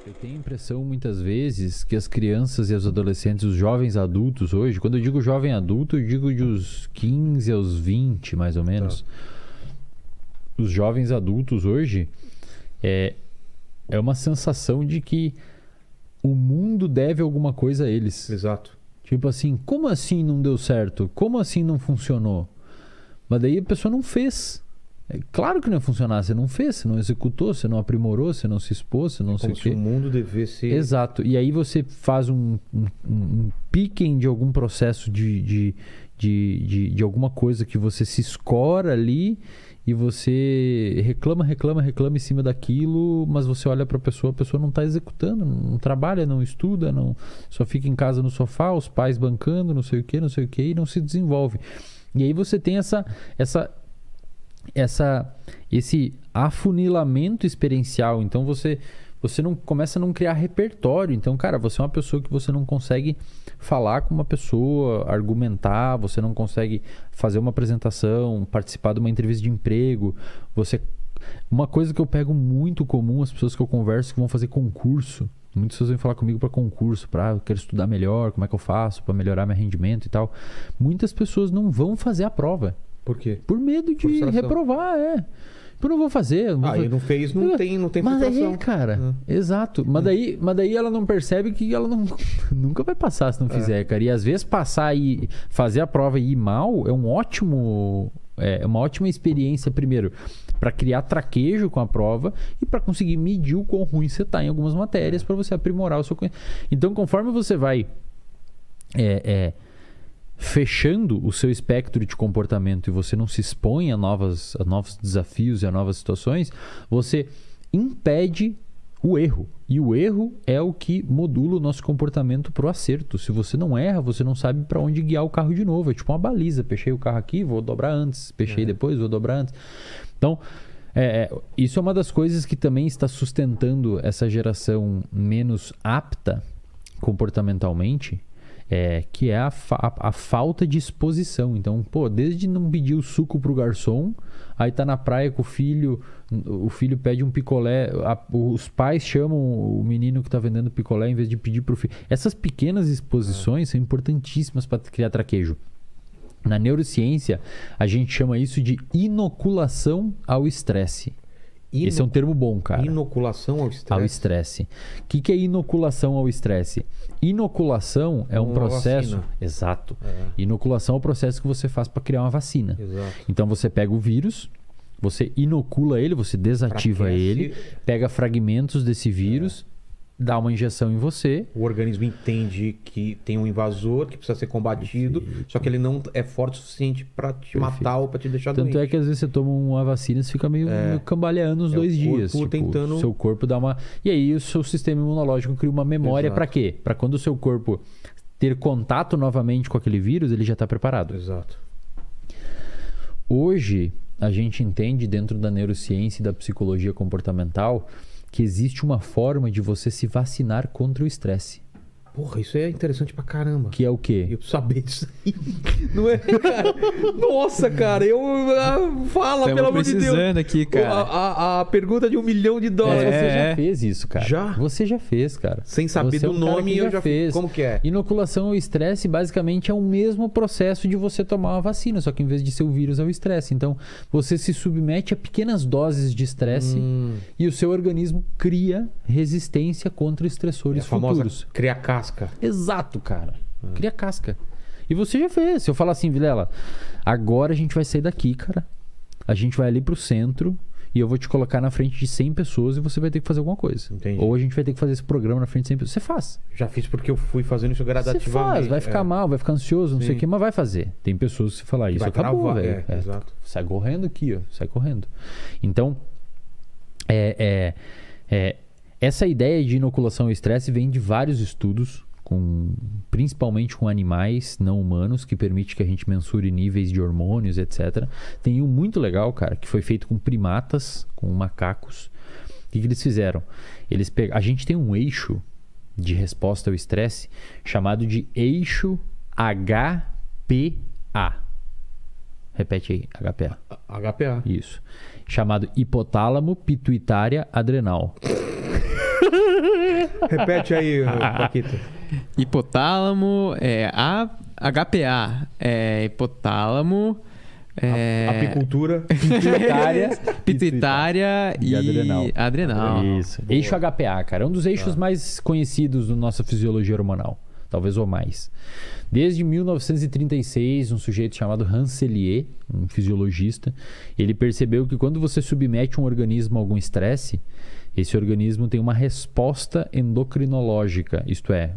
Eu tenho a impressão, muitas vezes, que as crianças e os adolescentes, os jovens adultos hoje, quando eu digo jovem adulto, eu digo de uns 15 aos 20, mais ou menos. Tá. Os jovens adultos hoje, é uma sensação de que o mundo deve alguma coisa a eles. Exato. Tipo assim, como assim não deu certo? Como assim não funcionou? Mas daí a pessoa não fez. É claro que não ia funcionar, você não fez, você não executou, você não aprimorou, você não se expôs, você não sei o quê. Como se o mundo devesse ser... Exato. E aí você faz um picking de algum processo de alguma coisa que você se escora ali e você reclama em cima daquilo, mas você olha para a pessoa não está executando, não trabalha, não estuda, não, só fica em casa no sofá, os pais bancando, não sei o que, e não se desenvolve. E aí você tem esse afunilamento experiencial. Então você não começa a não criar repertório. Então, cara, você é uma pessoa que você não consegue falar com uma pessoa, argumentar, você não consegue fazer uma apresentação, participar de uma entrevista de emprego. Uma coisa que eu pego muito comum, as pessoas que eu converso que vão fazer concurso. Muitas pessoas vêm falar comigo para concurso, eu quero estudar melhor, como é que eu faço para melhorar meu rendimento e tal. Muitas pessoas não vão fazer a prova. Por quê? Por medo de reprovar, Eu não vou fazer. E não fez, não tem frustração. Mas cara. Exato. Mas daí ela não percebe que ela nunca vai passar se não fizer, cara. E às vezes passar e fazer a prova e ir mal é uma ótima experiência, primeiro, para criar traquejo com a prova e para conseguir medir o quão ruim você está em algumas matérias para você aprimorar o seu conhecimento. Então, conforme você vai fechando o seu espectro de comportamento e você não se expõe a novos desafios e a novas situações, você impede o erro. E o erro é o que modula o nosso comportamento para o acerto. Se você não erra, você não sabe para onde guiar o carro de novo. É tipo uma baliza. Fechei o carro aqui, vou dobrar antes. Fechei depois, vou dobrar antes. Então, isso é uma das coisas que também está sustentando essa geração menos apta comportamentalmente, que é a falta de exposição. Então, desde não pedir o suco pro garçom, aí tá na praia com o filho pede um picolé, os pais chamam o menino que tá vendendo picolé em vez de pedir pro filho. Essas pequenas exposições são importantíssimas para criar traquejo. Na neurociência, a gente chama isso de inoculação ao estresse. Esse é um termo bom, cara. Inoculação ao estresse? Ao estresse. O que é inoculação ao estresse? Inoculação é um processo... Vacina. Exato. Inoculação é o processo que você faz para criar uma vacina. Exato. Então você pega o vírus, você inocula ele, você desativa ele, pega fragmentos desse vírus, dá uma injeção em você. O organismo entende que tem um invasor que precisa ser combatido, só que ele não é forte o suficiente para te matar ou para te deixar doente. Tanto é que às vezes você toma uma vacina e você fica meio cambaleando uns 2 dias. Tentando... Seu corpo dá uma... E aí o seu sistema imunológico cria uma memória para quê? Para quando o seu corpo ter contato novamente com aquele vírus, ele já está preparado. Exato. Hoje, a gente entende dentro da neurociência e da psicologia comportamental que existe uma forma de você se vacinar contra o estresse. Porra, isso é interessante pra caramba. Que é o quê? Eu preciso saber disso aí. Não é, cara? Nossa, cara, fala, pelo amor de Deus. Precisando aqui, cara. A pergunta de $1 milhão. Você já fez isso, cara. Já? Você já fez, cara. Sem saber do nome, eu já fez. Como que é? Inoculação ao estresse, basicamente, é o mesmo processo de você tomar uma vacina, só que em vez de ser o vírus, é o estresse. Então, você se submete a pequenas doses de estresse e o seu organismo cria resistência contra estressores futuros. Cria casca. Exato, cara. Cria casca. E você já fez. Se eu falar assim, Vilela, agora a gente vai sair daqui, cara. A gente vai ali pro centro e eu vou te colocar na frente de 100 pessoas e você vai ter que fazer alguma coisa. Entendi. Ou a gente vai ter que fazer esse programa na frente de 100 pessoas. Você faz. Já fiz porque eu fui fazendo isso gradativamente. Você faz. Vai ficar mal, vai ficar ansioso, não sei o que, mas vai fazer. Tem pessoas que se falar isso, vai acabou, velho. Exato. Sai correndo aqui, ó. Sai correndo. Então, essa ideia de inoculação ao estresse vem de vários estudos, principalmente com animais não humanos, que permite que a gente mensure níveis de hormônios, etc. Tem um muito legal, cara, que foi feito com primatas, com macacos. O que eles fizeram? A gente tem um eixo de resposta ao estresse chamado de eixo HPA. Repete aí, HPA. HPA. Isso. Chamado hipotálamo pituitária adrenal. Repete aí, Paquito. Hipotálamo, HPA, hipotálamo, Apicultura. pituitária e adrenal. Isso. Eixo HPA, cara. É um dos eixos mais conhecidos da nossa fisiologia hormonal. Talvez ou mais. Desde 1936, um sujeito chamado Rancelier, um fisiologista, ele percebeu que quando você submete um organismo a algum estresse, esse organismo tem uma resposta endocrinológica. Isto é,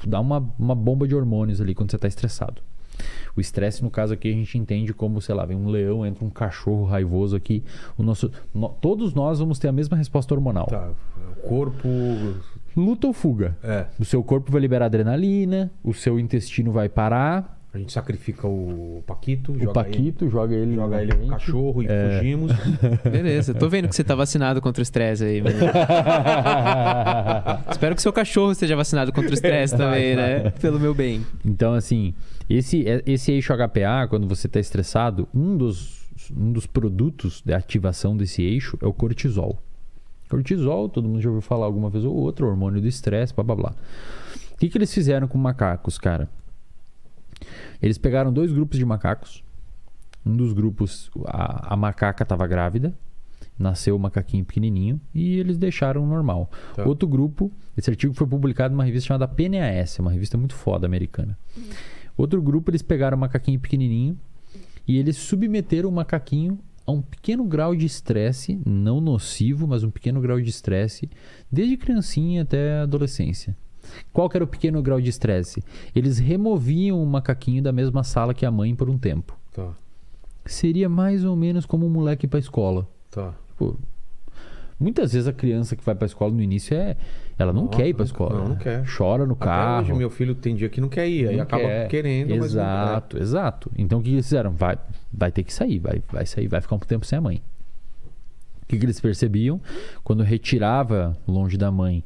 dá uma bomba de hormônios ali quando você está estressado. O estresse, no caso aqui, a gente entende como, sei lá, vem um leão, entra um cachorro raivoso aqui. Todos nós vamos ter a mesma resposta hormonal. Tá. O corpo... Luta ou fuga. O seu corpo vai liberar adrenalina, o seu intestino vai parar. A gente sacrifica o Paquito. Joga ele no cachorro e fugimos. Beleza, eu tô vendo que você tá vacinado contra o estresse aí. Espero que seu cachorro esteja vacinado contra o estresse também, né? Pelo meu bem. Então, assim, esse eixo HPA, quando você tá estressado, um dos produtos de ativação desse eixo é o cortisol. Cortisol, todo mundo já ouviu falar alguma vez ou outra, hormônio do estresse, blá blá blá. O que eles fizeram com macacos, cara? Eles pegaram 2 grupos de macacos. Um dos grupos, a macaca estava grávida, nasceu o macaquinho pequenininho e eles deixaram normal. Tá. Outro grupo, esse artigo foi publicado numa revista chamada PNAS, uma revista muito foda americana. Outro grupo, eles pegaram o macaquinho pequenininho e eles submeteram o macaquinho a um pequeno grau de estresse, não nocivo, mas um pequeno grau de estresse, desde criancinha até a adolescência. Qual que era o pequeno grau de estresse? Eles removiam o macaquinho da mesma sala que a mãe por um tempo. Tá. Seria mais ou menos como um moleque ir pra escola. Tá. Tipo, muitas vezes a criança que vai pra escola no início ela não quer ir pra escola. Não quer. Chora no Até carro. hoje, meu filho tem dia que não quer ir, aí acaba querendo, mas não quer. Exato. Então o que eles fizeram? Vai ter que sair, vai sair, vai ficar um tempo sem a mãe. O que eles percebiam? Quando retirava longe da mãe,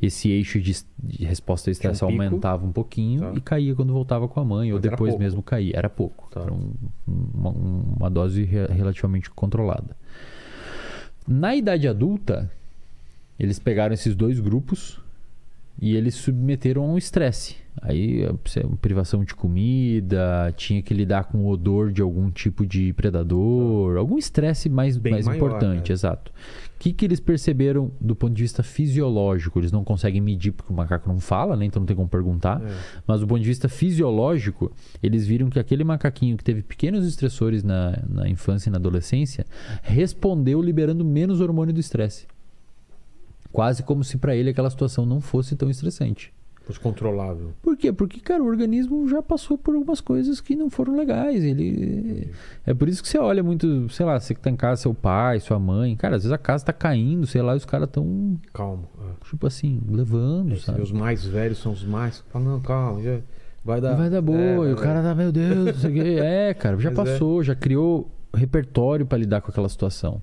esse eixo de resposta ao estresse aumentava um pouquinho e caía quando voltava com a mãe, ou depois mesmo caía. Era pouco. Era uma dose relativamente controlada. Na idade adulta, eles pegaram esses 2 grupos e eles submeteram a um estresse. Aí, privação de comida, tinha que lidar com o odor de algum tipo de predador, algum estresse mais maior, importante, né? Exato. O que eles perceberam do ponto de vista fisiológico? Eles não conseguem medir porque o macaco não fala, né? Então não tem como perguntar. Mas do ponto de vista fisiológico, eles viram que aquele macaquinho que teve pequenos estressores na infância e na adolescência respondeu liberando menos hormônio do estresse. Quase como se para ele aquela situação não fosse tão estressante. Fosse controlável. Por quê? Porque, cara, o organismo já passou por algumas coisas que não foram legais. É por isso que você olha muito, sei lá, você que tá em casa, seu pai, sua mãe. Cara, às vezes a casa tá caindo, sei lá, e os caras tão... Calmo. Tipo assim, levando, sabe? Os mais velhos são os mais... Fala, não, calma, já vai dar boa. E o cara tá, meu Deus, não sei o quê. Cara, já passou, já criou repertório para lidar com aquela situação.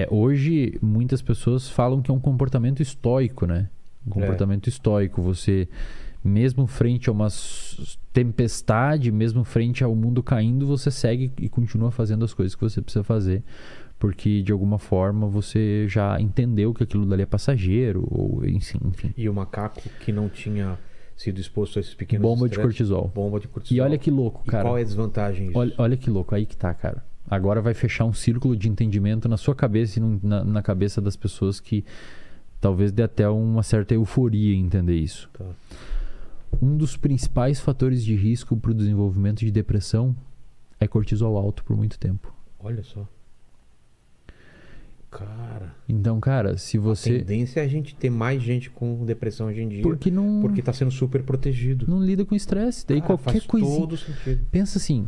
Hoje, muitas pessoas falam que é um comportamento estoico, né? Um comportamento estoico. Você, mesmo frente a uma tempestade, mesmo frente ao mundo caindo, você segue e continua fazendo as coisas que você precisa fazer. Porque, de alguma forma, você já entendeu que aquilo dali é passageiro, ou enfim. E o macaco que não tinha sido exposto a esses pequenos Bomba de cortisol. E olha que louco, cara. E qual é a desvantagem disso? Olha que louco. Aí que tá, cara. Agora vai fechar um círculo de entendimento na sua cabeça e na cabeça das pessoas que talvez dê até uma certa euforia em entender isso. Tá. Um dos principais fatores de risco para o desenvolvimento de depressão é cortisol alto por muito tempo. Olha só. Cara. Então, cara, se você... A tendência é a gente ter mais gente com depressão hoje em dia. Porque tá sendo super protegido. Não lida com estresse. Daí qualquer coisinha... Faz todo sentido. Pensa assim...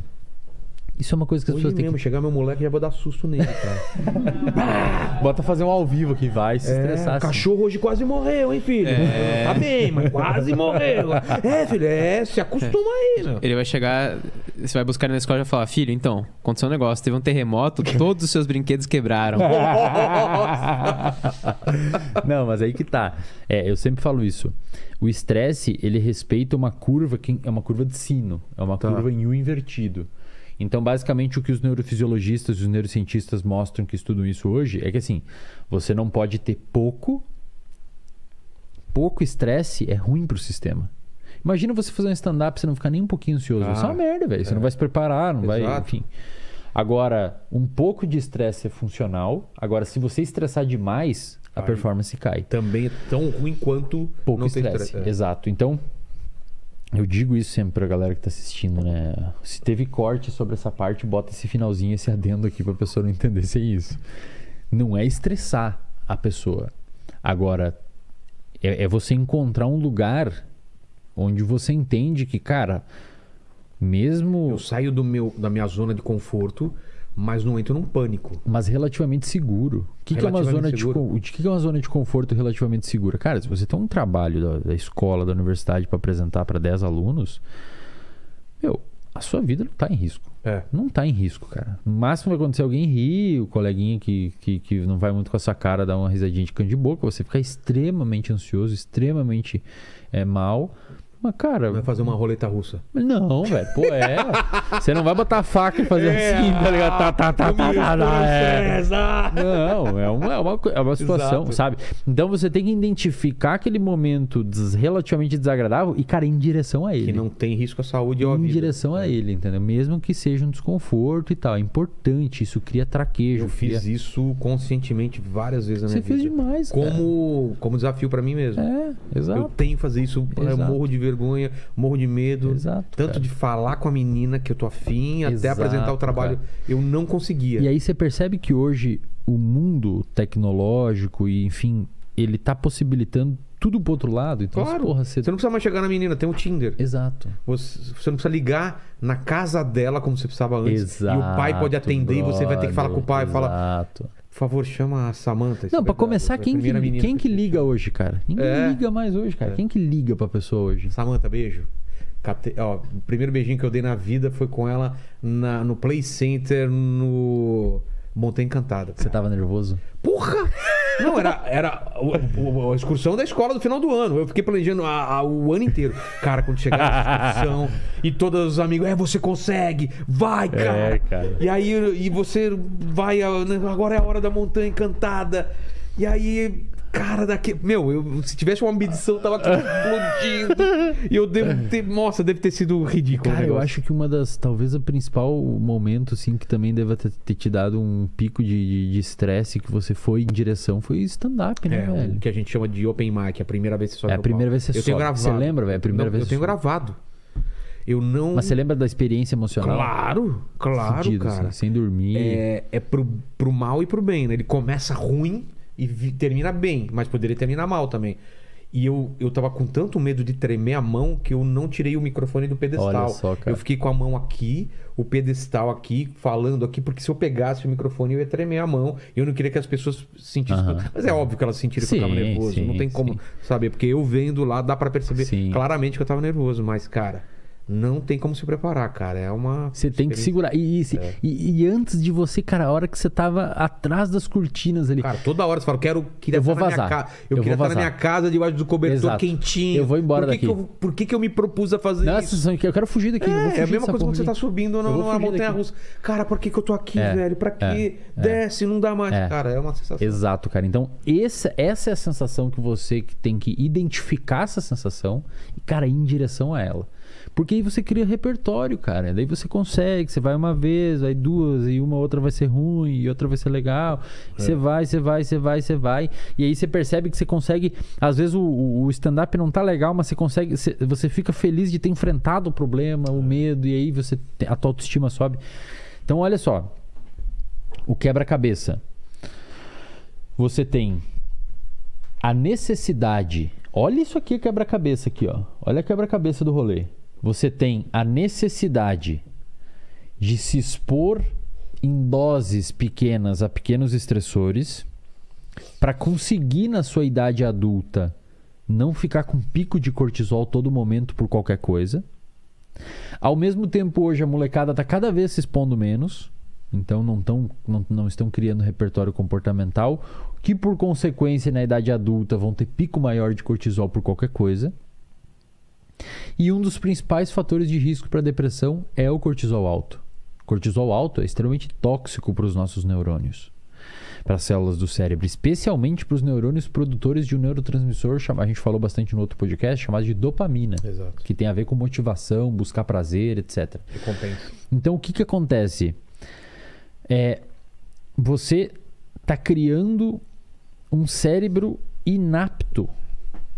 Isso é uma coisa que as pessoas têm que... chegar meu moleque, já vou dar susto nele, cara. Bota fazer um ao vivo aqui, vai se estressar. O cachorro hoje quase morreu, hein, filho? Tá bem, mas quase morreu. Filho, se acostuma aí, meu. Ele vai chegar, você vai buscar ele na escola e vai falar, filho, então, aconteceu um negócio, teve um terremoto, todos os seus brinquedos quebraram. Não, mas aí que tá. Eu sempre falo isso. O estresse, ele respeita uma curva que é uma curva de sino. É uma curva em U invertido. Então, basicamente, o que os neurofisiologistas e os neurocientistas mostram que estudam isso hoje é que, assim, você não pode ter pouco pouco estresse é ruim pro sistema. Imagina você fazer um stand-up e você não ficar nem um pouquinho ansioso. Isso é uma merda, velho. Você não vai se preparar, não vai... Enfim. Agora, um pouco de estresse é funcional. Agora, se você estressar demais, a performance cai. Também é tão ruim quanto pouco não ter estresse. estresse. Exato. Então, eu digo isso sempre pra galera que tá assistindo, né? Se teve corte sobre essa parte, bota esse finalzinho, esse adendo aqui pra pessoa não entender se é isso. Não é estressar a pessoa. Agora, é você encontrar um lugar onde você entende que, cara, mesmo... Eu saio da minha zona de conforto, mas não entro num pânico. Mas relativamente seguro. O que é uma zona de conforto relativamente segura? Cara, se você tem um trabalho da escola, da universidade para apresentar para 10 alunos, a sua vida não tá em risco. Não tá em risco, cara. No máximo vai acontecer alguém rir, o coleguinha que não vai muito com a sua cara dar uma risadinha de canto de boca, você ficar extremamente ansioso, extremamente mal. Mas, cara... Vai fazer uma roleta russa. Não, velho. Pô, Você não vai botar a faca e fazer assim, tá ligado? Não, é uma situação, Exato. sabe? Então você tem que identificar aquele momento relativamente desagradável e, cara, em direção a ele. Que não tem risco à saúde ou à Em vida. direção a ele, entendeu? Mesmo que seja um desconforto e tal. É importante, isso cria traquejo. Eu fiz isso conscientemente várias vezes na minha vida. Você fez demais, cara. Como desafio pra mim mesmo. Exato. Eu tenho que fazer isso, eu Exato. morro de vergonha, morro de medo. Exato, Tanto cara. de falar com a menina que eu tô afim, até Exato, apresentar o trabalho, cara. eu não conseguia. E aí você percebe que hoje o mundo tecnológico e, enfim, ele tá possibilitando tudo pro outro lado. Então, Claro, porra, você não precisa mais chegar na menina, tem um Tinder. Exato. Você não precisa ligar na casa dela como você precisava antes. Exato. E o pai pode atender e você vai ter que falar com o pai. Fala, Exato. por favor, chama a Samantha. Não, pra começar, quem que liga hoje, cara? Ninguém liga mais hoje, cara. Quem que liga pra pessoa hoje? Samantha, beijo. O primeiro beijinho que eu dei na vida foi com ela no Play Center, no Montanha Encantada. Você tava nervoso? Porra! Não, era a excursão da escola do final do ano. Eu fiquei planejando o ano inteiro. Cara, quando chegar na excursão e todos os amigos, você consegue, vai, cara. Cara. E aí você vai, agora é a hora da Montanha Encantada. E aí, cara, se tivesse uma medição, tava aqui explodindo. E eu deve ter sido ridículo. Cara, eu acho que talvez o principal momento, assim, que também deve ter te dado um pico de estresse que você foi em direção foi stand-up, né, velho? O que a gente chama de open mic, a primeira vez que você sobe. É a primeira vez que você Eu tenho sobe. gravado. Você lembra, velho? A primeira vez eu que tenho você sobe. gravado. Eu não... Mas você lembra da experiência emocional? Claro, Fudido, cara. assim, sem dormir. É pro mal e pro bem, né? Ele começa ruim e termina bem, mas poderia terminar mal também. E eu tava com tanto medo de tremer a mão que eu não tirei o microfone do pedestal. Olha só, cara. Eu fiquei com a mão aqui, o pedestal aqui, falando aqui, porque se eu pegasse o microfone eu ia tremer a mão. E eu não queria que as pessoas sentissem. Mas é óbvio que elas sentiram que eu tava nervoso. Não tem como saber, porque eu vendo lá dá pra perceber claramente que eu tava nervoso. Mas, cara, não tem como se preparar, cara. É uma... Você tem que segurar. E antes de você, cara, a hora que você tava atrás das cortinas ali. Cara, toda hora você fala, queria eu vou estar na minha vazar. casa. Eu queria estar na minha casa, debaixo do cobertor quentinho. Eu vou embora daqui. Por que eu me propus a fazer isso? Eu quero fugir daqui. É a mesma coisa quando você tá subindo numa montanha russa. Cara, por que eu tô aqui, velho? Pra quê? Desce, não dá mais. Cara, é uma sensação. Exato, cara. Então, essa é a sensação que você tem que identificar essa sensação e, cara, ir em direção a ela. Porque aí você cria repertório, cara. Daí você consegue, você vai uma vez, vai duas, e uma outra vai ser ruim, e outra vai ser legal. Você vai. E aí você percebe que você consegue. Às vezes o stand-up não tá legal, mas você consegue. Você fica feliz de ter enfrentado o problema, o medo, e aí a tua autoestima sobe. Então, olha só. O quebra-cabeça. Você tem a necessidade. Olha isso aqui, quebra-cabeça aqui, ó. Olha a quebra-cabeça do rolê. Você tem a necessidade de se expor em doses pequenas a pequenos estressores para conseguir, na sua idade adulta, não ficar com pico de cortisol todo momento por qualquer coisa. Ao mesmo tempo, hoje a molecada está cada vez se expondo menos. Então não estão criando repertório comportamental, que por consequência na idade adulta vão ter pico maior de cortisol por qualquer coisa. E um dos principais fatores de risco para depressão é o cortisol alto. Cortisol alto é extremamente tóxico para os nossos neurônios. para as células do cérebro, especialmente para os neurônios produtores de um neurotransmissor, a gente falou bastante no outro podcast, chamado de dopamina. Exato. Que tem a ver com motivação, buscar prazer, etc. Recompensa. Então, o que acontece? Você está criando um cérebro inapto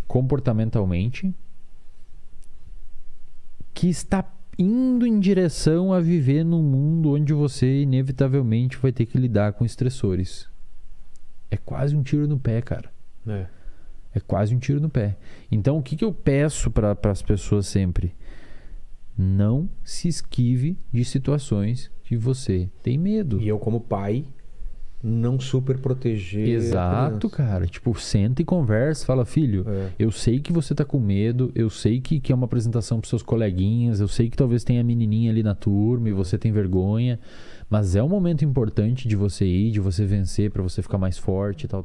comportamentalmente que está indo em direção a viver num mundo onde você inevitavelmente vai ter que lidar com estressores. É quase um tiro no pé, cara. É quase um tiro no pé. Então, o que eu peço para as pessoas sempre? Não se esquive de situações que você tem medo. E eu, como pai, não super proteger. Exato, cara. Tipo, senta e conversa. Fala, filho, eu sei que você tá com medo, eu sei que é uma apresentação pros seus coleguinhas, eu sei que talvez tenha menininha ali na turma e você tem vergonha, mas é um momento importante de você ir, de você vencer, pra você ficar mais forte, tal.